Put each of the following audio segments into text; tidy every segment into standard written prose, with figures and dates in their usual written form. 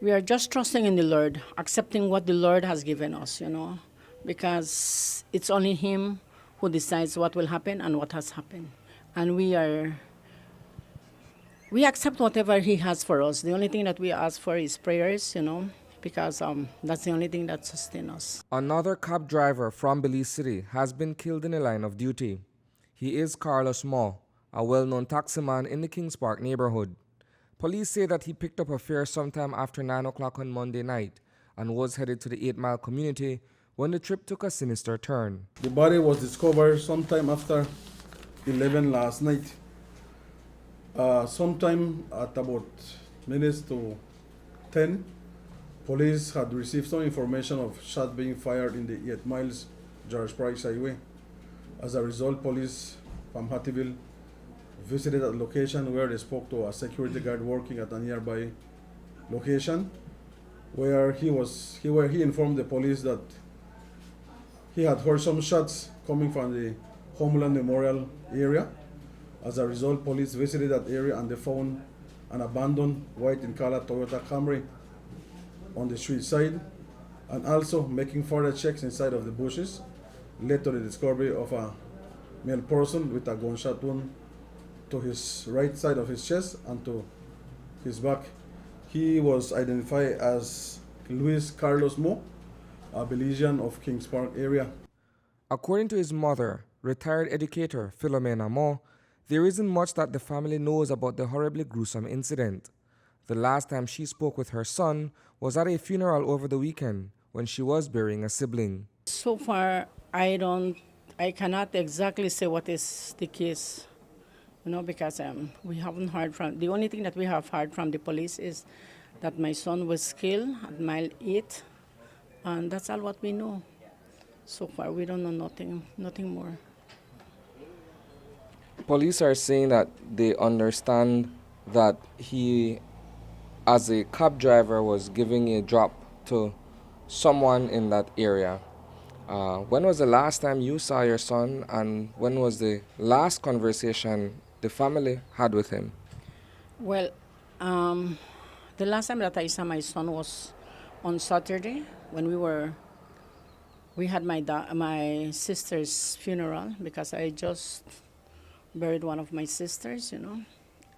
We are just trusting in the Lord, accepting what the Lord has given us, because it's only Him who decides what will happen and what has happened. And we accept whatever He has for us. The only thing that we ask for is prayers, because that's the only thing that sustains us. Another cab driver from Belize City has been killed in the line of duty. He is Carlos Moh, a well-known taximan in the Kings Park neighborhood. Police say that he picked up a fare sometime after 9 o'clock on Monday night and was headed to the 8 Mile community when the trip took a sinister turn. The body was discovered sometime after 11 last night. Sometime at about minutes to 10, police had received some information of shots being fired in the 8 Miles George Price Highway. As a result, police from Hattieville visited a location where they spoke to a security guard working at a nearby location, where he informed the police that he had heard some shots coming from the Homeland Memorial area. As a result, police visited that area and they found an abandoned white in color Toyota Camry on the street side, and also making further checks inside of the bushes led to the discovery of a male person with a gunshot wound to his right side of his chest and to his back. He was identified as Luis Carlos Moh, a Belizean of Kings Park area. According to his mother, retired educator Philomena Moh, there isn't much that the family knows about the horribly gruesome incident. The last time she spoke with her son was at a funeral over the weekend when she was burying a sibling. So far, I cannot exactly say what is the case, because we haven't heard from, the only thing that we have heard from the police is that my son was killed at mile 8, and that's all what we know. So far, we don't know nothing more. Police are saying that they understand that he, as a cab driver, was giving a drop to someone in that area. When was the last time you saw your son, and when was the last conversation the family had with him? Well, the last time that I saw my son was on Saturday when we had my sister's funeral, because I just buried one of my sisters,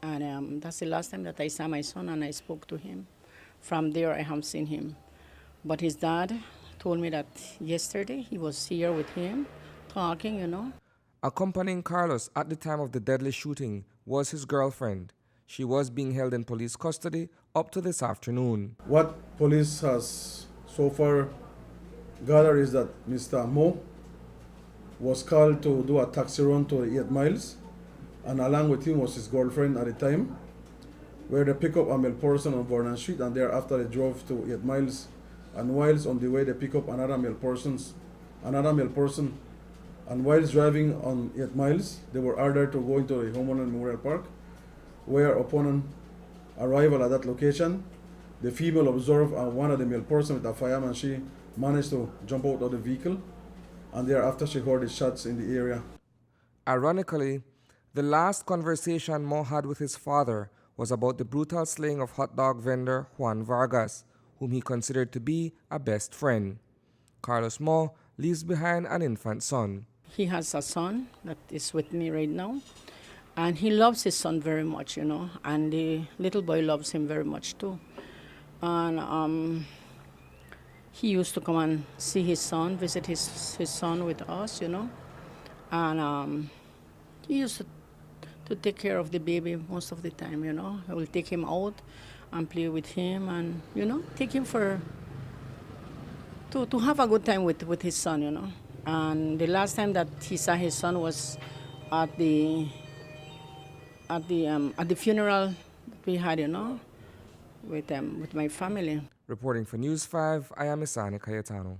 and that's the last time that I saw my son and I spoke to him. From there, I haven't seen him. But his dad told me that yesterday he was here with him, talking. Accompanying Carlos at the time of the deadly shooting was his girlfriend. She was being held in police custody up to this afternoon. What police has so far gathered is that Mr. Moh was called to do a taxi run to the 8 Miles, and along with him was his girlfriend at the time, where they pick up a male person on Vernon Street, and thereafter they drove to 8 Miles, and whilst on the way they pick up another male person, and whilst driving on 8 Miles, they were ordered to go into the Homeland Memorial Park, where upon arrival at that location, the female observed one of the male person with a firearm, and she managed to jump out of the vehicle, and thereafter she heard the shots in the area. Ironically, the last conversation Moh had with his father was about the brutal slaying of hot dog vendor Juan Vargas, whom he considered to be a best friend. Carlos Moh leaves behind an infant son. He has a son that is with me right now, and he loves his son very much, and the little boy loves him very much too. And he used to come and see his son, visit his son with us, and he used to take care of the baby most of the time, I will take him out and play with him and, take him to have a good time with his son, And the last time that he saw his son was at the funeral that we had, with my family. Reporting for News 5, I am Isani Cayetano.